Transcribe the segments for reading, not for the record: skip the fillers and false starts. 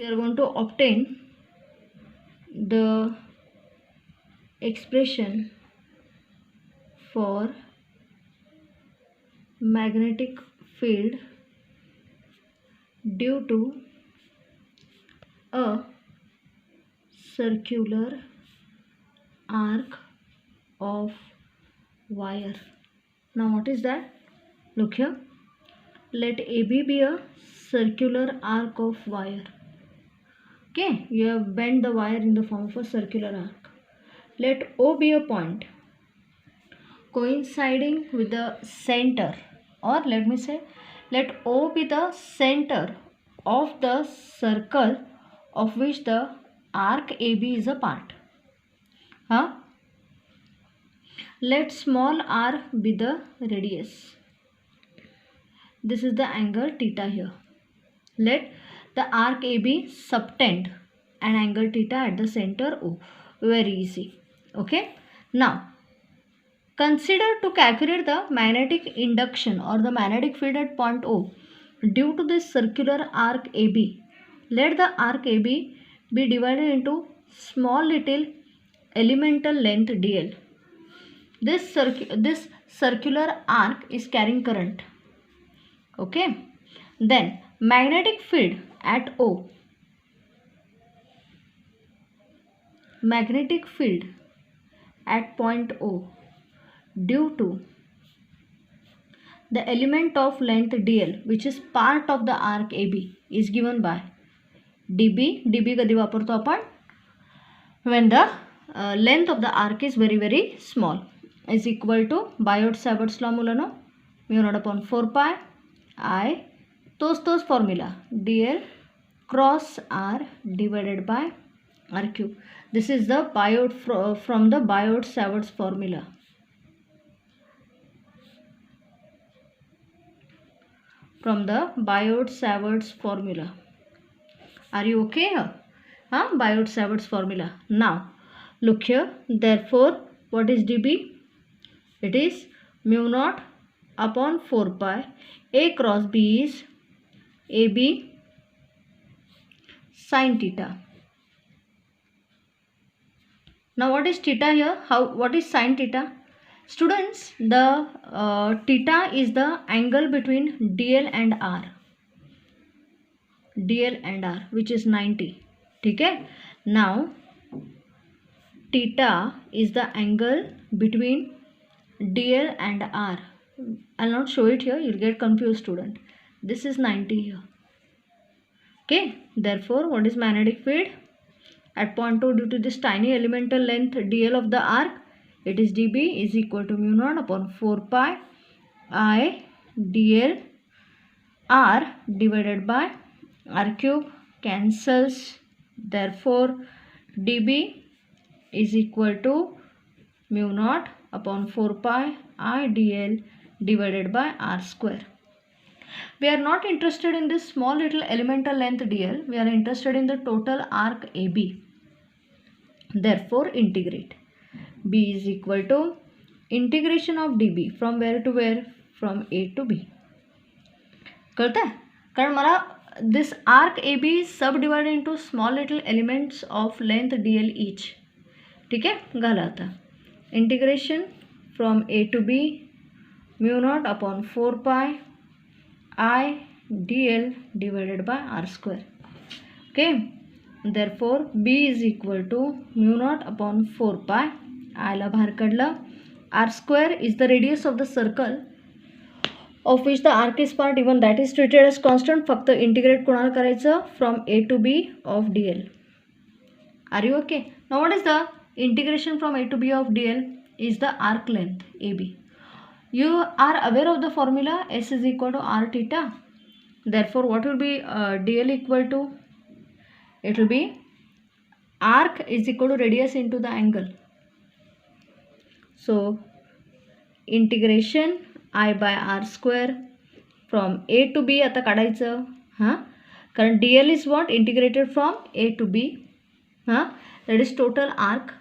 we are going to obtain the expression for magnetic field due to a circular arc of wire. Now what is that? Look here. Let AB be a circular arc of wire. Okay, you have bent the wire in the form of a circular arc. Let O be a point coinciding with the center, or let me say, let O be the center of the circle of which the arc AB is a part. Let small r be the radius. This is the angle theta here. Let the arc AB subtend an angle theta at the center O. Very easy. Okay. Now, consider to calculate the magnetic induction or the magnetic field at point O due to this circular arc AB. Let the arc AB be divided into small little elemental length dl. This circular arc is carrying current. Okay. Then magnetic field at O. Magnetic field at point O due to the element of length dl which is part of the arc AB is given by dB. dB कधी वापरतो आपण? When the length of the arc is very very small, is equal to Biot-Savart's law मुलांनो, mu naught upon 4 pi I तोच formula dl cross r divided by r cube. This is the from the Biot-Savart's formula. From the Biot-Savart's formula. Are you okay here? Biot-Savart's formula. Now look here. Therefore, what is dB? It is mu naught upon 4 pi. A cross B is AB sin theta. Now what is theta here? What is sin theta? Students, the theta is the angle between DL and R. DL and R, which is 90. Okay? Now theta is the angle between DL and R. I'll not show it here, you'll get confused, student. This is 90 here. Okay, therefore what is magnetic field at point O due to this tiny elemental length dl of the arc? It is dB is equal to mu naught upon 4 pi I dl r divided by r cube. Cancels. Therefore dB is equal to mu naught upon 4 pi I dl divided by r square. We are not interested in this small little elemental length dl. We are interested in the total arc AB. Therefore integrate. B is equal to integration of dB from where to where? From A to B. कळतं आहे? कारण मला this arc AB is subdivided into small little elements of length dl each. ठीक आहे? घाला आता. Integration from A to B mu naught upon 4 pi I dl divided by r square. Okay. Therefore B is equal to mu naught upon 4 pi I ला बाहेर काढलं. R square is the radius of the circle of which the arc is part, even that is treated as constant. फक्त integrate कोणाला करायचं? From A to B of dl. Are you okay? Now what is the integration from A to B of dl? Is the arc length AB. You are aware of the formula S is equal to r theta. Therefore what will be dl equal to? It will be arc is equal to radius into the angle. So integration I by r square from A to B आता काढायचं. कारण dl is what? Integrated from A to B. That is total arc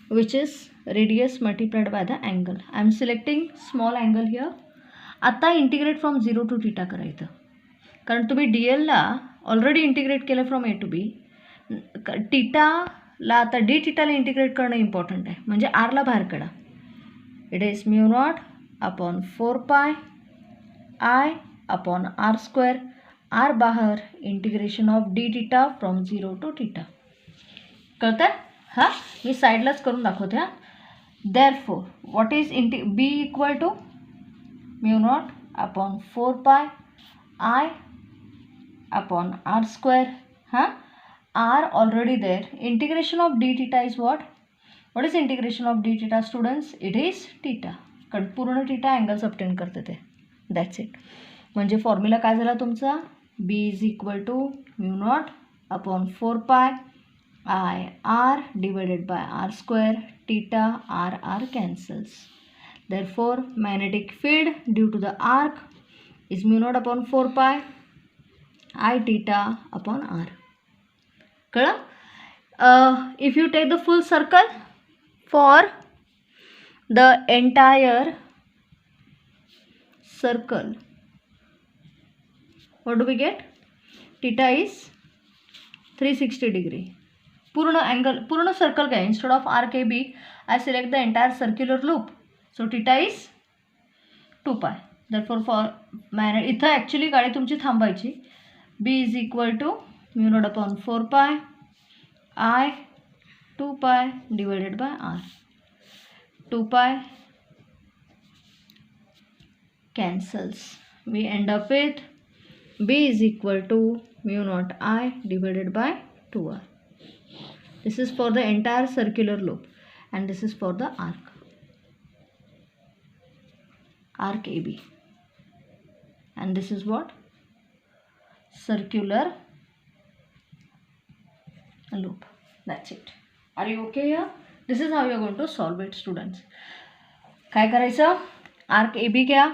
which is radius multiplied by the angle. I am selecting small angle here. आता integrate from 0 to theta करायचं. कारण तुम्ही dl ला already integrate केलं from A to B. टीटाला आता d टीटाला integrate करणं इम्पॉर्टंट आहे, म्हणजे आरला बाहेर काढा. It is mu not upon 4 pi I upon r square. R बाहेर, integration of d theta from 0 to theta. कळतं आहे? हां, मी साईडलाच करून दाखवते. हां, therefore what is B equal to mu not upon 4 pi I upon r square. R already there. Integration of d theta is what? What is integration of d theta, students? It is theta. कारण पूर्ण theta angles obtain करते ते. That's it. म्हणजे formula काय झाला तुमचा? b is equal to mu naught upon 4 pi I r divided by r square. Theta r cancels. Therefore magnetic field due to the arc is mu naught upon 4 pi I theta upon r. कळलं? If you take the full circle for the entire circle, what do we get? Theta is 360 degree. पूर्ण angle, पूर्ण circle काय? Instead of arc AB, I select the entire circular loop. So theta is 2 pi. Therefore for इथं actually गाडी तुमची थांबायची. B is equal to mu naught upon 4 pi I 2 pi divided by R. 2 pi cancels. We end up with B is equal to mu naught I divided by 2R. This is for the entire circular loop and this is for the arc. Arc AB. And this is what? Circular loop. That's it. Are you okay here? This is how you are going to solve it, students. काय करायचं? Arc AB घ्या,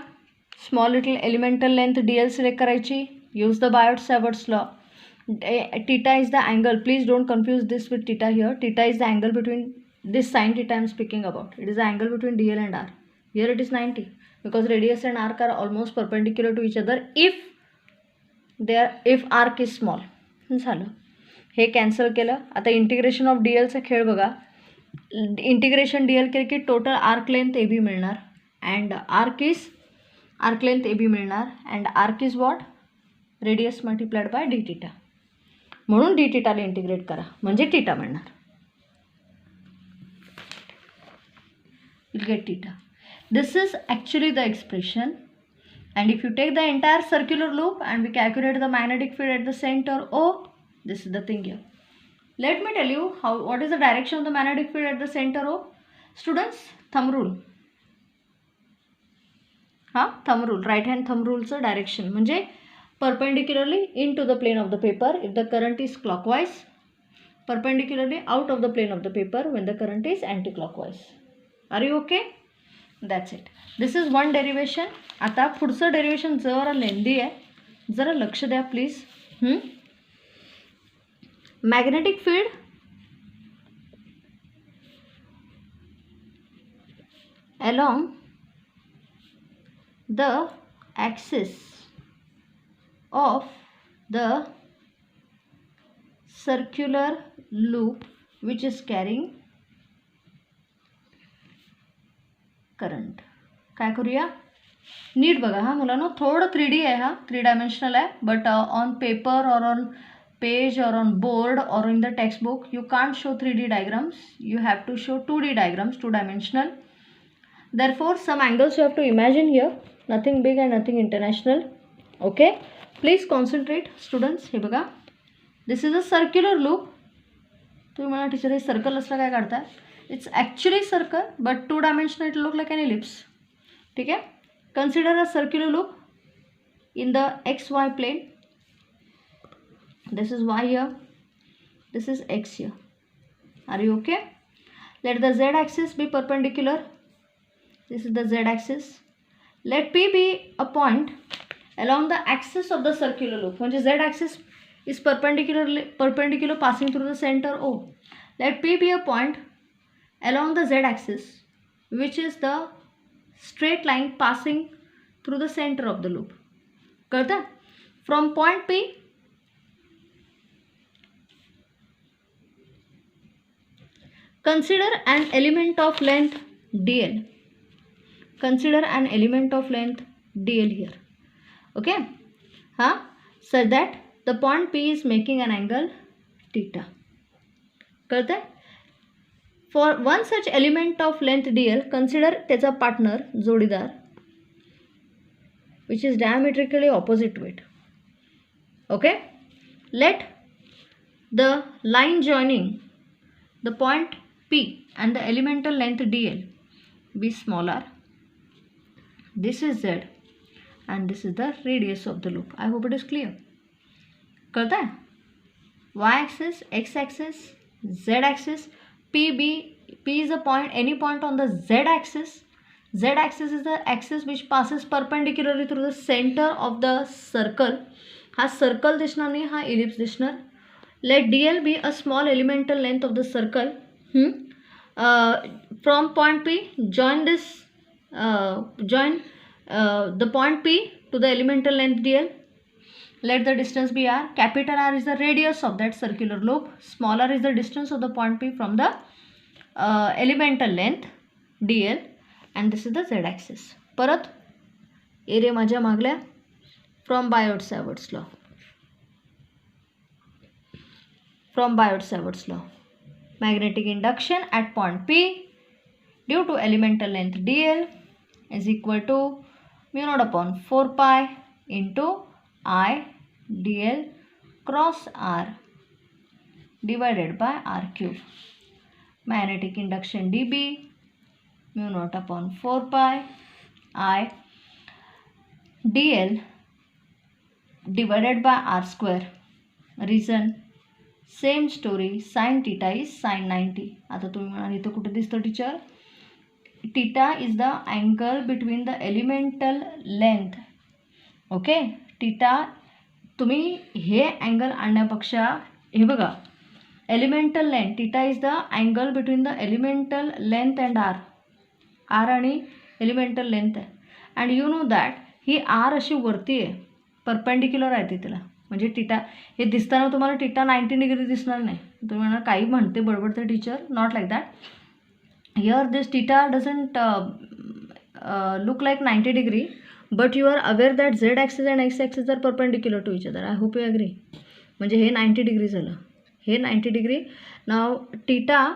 small little elemental length dl select करायची. Use the Biot-Savart's law. Theta is the angle. Please don't confuse this with theta here. Theta is the angle between this sin theta I am speaking about. It is the angle between dl and r. Here it is 90 because radius and arc are almost perpendicular to each other if arc is small. झालं, हे cancel केलं. आता integration of D एलचा खेळ बघा. Integration D l केलं की total arc length A B मिळणार and arc length A B मिळणार and arc is what? Radius multiplied by d theta. म्हणून डी टीटाला इंटिग्रेट करा म्हणजे टीटा मिळणार. You'll get theta. This is actually the expression. And if you take the entire circular loop and we calculate the magnetic field at the center O, this is the thing here. Let me tell you what is the direction of the magnetic field at the center O. Students, thumb rule. Thumb rule. Right hand thumb rule's direction. म्हणजे perpendicularly into the plane of the paper if the current is clockwise. Perpendicularly out of the plane of the paper when the current is anti-clockwise. Are you okay? That's it. This is one derivation. आता पुढचं derivation जरा लेंदी आहे, जरा लक्ष द्या please. Magnetic field along the axis of the circular loop which is carrying current. काय करूया? NEET बघा हा मुलांनो, थोडं 3D आहे, हा 3 डायमेन्शनल आहे, बट ऑन पेपर और ऑन पेज और ऑन बोर्ड और in the text book you can't show 3D diagrams. You have to show 2D diagrams, 2 dimensional. Therefore some angles you have to imagine here, nothing big and nothing international. Okay, please concentrate students. हे बघा, this is a circular loop. तुम्ही मला teacher हे circle असलं काय काढताय? It's actually circle but 2 dimensional it look like an ellipse. ठीक है? Consider a circular loop in the xy plane. This is y here, this is x here. Are you okay? Let the z axis be perpendicular. This is the z axis. Let P be a point along the axis of the circular loop. When the z axis is perpendicular passing through the center O. Let P be a point along the z axis which is the straight line passing through the center of the loop. कळतं? From point P Consider an element of length dl. Consider an element of length dl here. Okay, such that the point P is making an angle theta. कळतंय? For one such element of length dl, consider त्याचा partner जोडीदार which is diametrically opposite to it. Okay, let the line joining the point P and the elemental length dl be smaller. This is z and this is the radius of the loop. I hope it is clear. कळता है? Y axis, x axis, z axis, P is a point, any point on the z axis. Z axis is the axis which passes perpendicularly through the center of the circle. हा circle दिसणार नाही, हा ellipse दिसणार. Let dl be a small elemental length of the circle. From point P, join the point P to the elemental length dl. Let the distance be r. Capital R is the radius of that circular loop. Small r is the distance of the point P from the elemental length dl, and this is the z axis. परत area माझ्या मागल्या from Biot-Savart's law. From Biot-Savart's law, magnetic induction at point P due to elemental length dl is equal to mu naught upon 4 pi into I dl cross r divided by r cube. Magnetic induction dB mu naught upon 4 pi I dl divided by r square. Reason same story, sin theta is sin 90. आता तुम्ही म्हणाल इथं कुठे दिसतं teacher? Theta is the angle between the elemental length. Okay, theta तुम्ही हे angle आणण्यापेक्षा हे बघा, elemental length theta is the angle between the elemental length and r. r आणि elemental length आहे, and you know that he r अशी वरती आहे, perpendicular आहे ती तिला. म्हणजे टीटा हे दिसताना तुम्हाला टीटा 90 डिग्री दिसणार नाही. तुम्ही म्हणणार काही म्हणते बडबडते teacher. Not like that. Here this theta doesn't look like 90 degree, but you are aware that z axis and x axis are perpendicular to each other. I hope you agree. म्हणजे हे 90 degree झालं, हे 90 degree. Now theta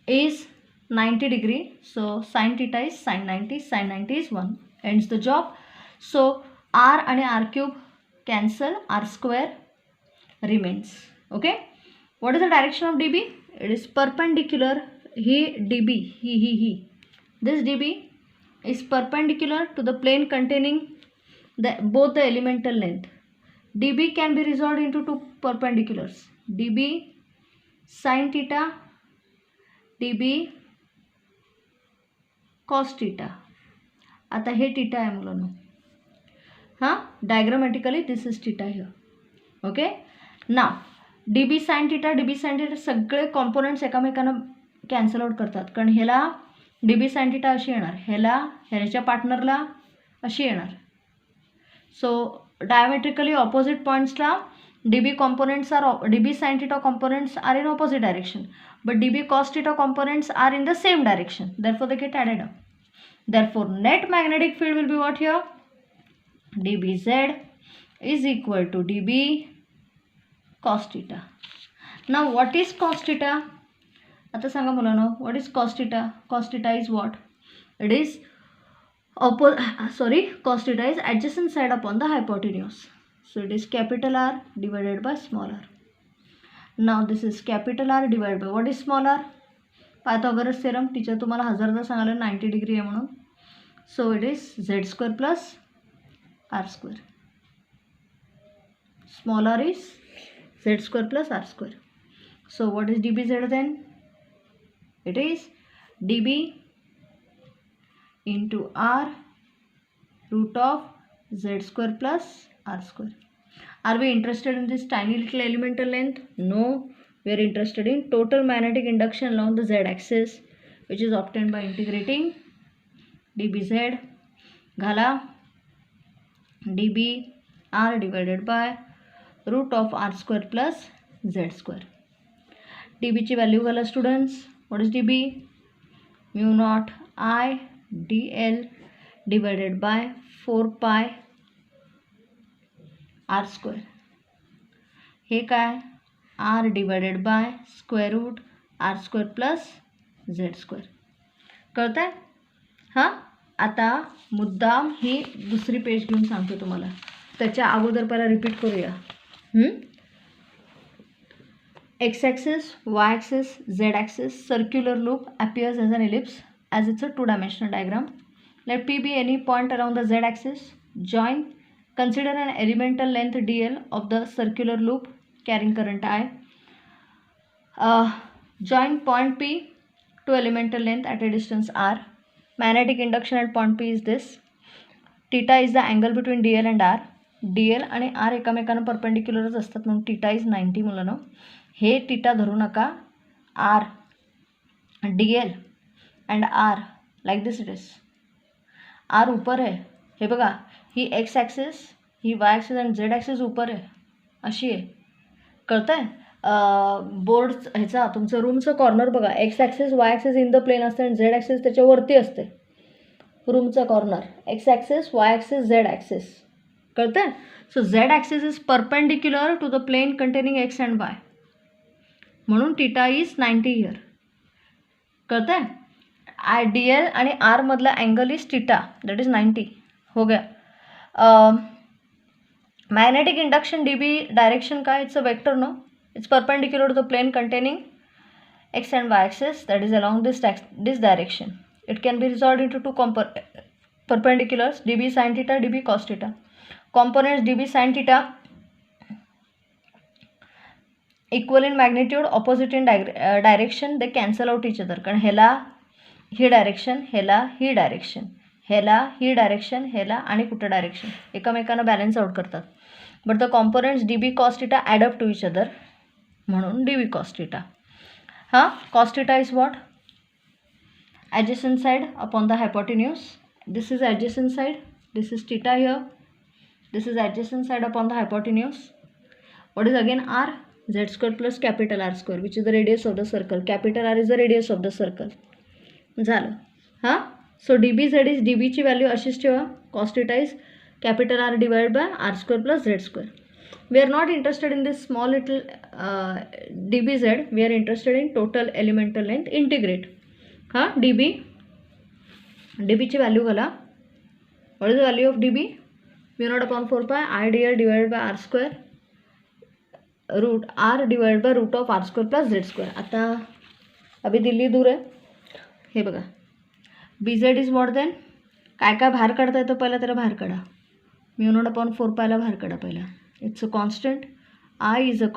is 90 degree, so sine theta is sine 90, sine 90 इज 1. Ends the job. So r आणि r cube cancel, r square remains. Okay, what is the direction of dB? It is perpendicular. He dB, he this dB is perpendicular to the plane containing both the elemental length. dB can be resolved into two perpendiculars, dB sin theta, dB cos theta. आता हे theta आहे मुलांनो. diagrammatically this is theta here. Okay, now dB sin theta सगळे components एकामेकांना cancel out करतात, कारण ह्याला dB sin theta अशी येणार, ह्याच्या पार्टनरला अशी येणार. सो डायमेट्रिकली ऑपोजिट पॉईंट्सला dB sin theta components are in opposite direction, but dB cos theta components are in the same direction, therefore they get added up. Therefore net magnetic field will be what here? dBz is equal to dB cos theta. Now what is cos theta? आता सांगा मुलांनो, what is cos theta? Cos theta is what? It is cos theta is adjacent side upon the hypotenuse. So it is capital R divided by small r. Now this is capital R divided by what is small r? Pythagoras theorem. Teacher तुम्हाला हजारदा सांगायला 90 degree आहे म्हणून. So it is z square plus r square. Small r is z square plus r square. So what is dBz then? It is dB into r root of z square plus r square. Are we interested in this tiny little elemental length? No, we are interested in total magnetic induction along the z axis, which is obtained by integrating dBz. घाला dB r divided by root of r square plus z square. dB ची value घाला students. What is dB? Mu naught I dl divided by 4 pi r square. हे काय? r divided by square root r square plus z square. कळत आहे? हां, आता मुद्दाम ही दुसरी page घेऊन सांगतो तुम्हाला. त्याच्या अगोदर पहिला रिपीट करूया. X axis, Y axis, Z axis, circular loop appears as an ellipse as it's a two-dimensional diagram. Let P be any point along the Z axis. Consider an elemental length dl of the circular loop carrying current I. Join point P to elemental length at a distance r. Magnetic induction at point P is this. Theta is the angle between dl and r. dl आणि r एकामेकांना परपेंडिक्युलरच असतात म्हणून theta is 90 मुलांनो. हे theta धरू नका. R dl and r like this it is. R ऊपर आहे. हे बघा, ही एक्स ॲक्सिस, ही वाय ॲक्सिस आणि झेड ॲक्सिस ऊपर आहे, अशी आहे. कळतं आहे? बोर्ड ह्याचा तुमचं रूमचं कॉर्नर बघा, x axis y axis in the plane असते आणि झेड ॲक्सिस त्याच्यावरती असते. रूमचा corner x axis y axis z axis. कळतं आहे? So z axis is perpendicular to the plane containing x and वाय, म्हणून थीटा इज 90 हियर. कळतं आहे? डी-एल आणि आर मधला angle is theta, that is 90. हो गया. Magnetic induction d B direction काय? It's a vector, no. It's perpendicular to the plane containing x and y axis, that is along this direction. It can be resolved into two perpendiculars, db sin theta, db cos theta. Components db sin theta equal in magnitude, opposite in direction. They cancel out each other. कारण ह्याला ही direction, ह्याला ही direction, ह्याला ही direction, ह्याला आणि कुठं direction एकामेकांना balance out करतात. But the components db cos theta add up to each other, म्हणून db cos theta. हां, cos theta is what? Adjacent side upon the hypotenuse. This is adjacent side. This is theta here. This is adjacent side upon the hypotenuse. What is again r? Z square plus capital R square, which is the radius of the circle. Capital R is the radius of the circle. झालं. हां, सो dBz is dB ची value अशीच ठेवा. cos theta is capital R divided by R square plus Z square. We are not interested in this small little dBz. We are interested in total elemental length. Integrate. हां, dB ची value घाला. What is the value of dB? Mu not upon 4 pi I dl divided by R square root R divide by root of R square plus Z square. आता अभी दिल्ली दूर आहे. हे बघा, BZ is what then? काय काय बाहेर काढता येतं पहिला त्याला बाहेर काढा. म्यू नॉट अपॉन 4 पायला बाहेर काढा पहिला. It's a constant. I is a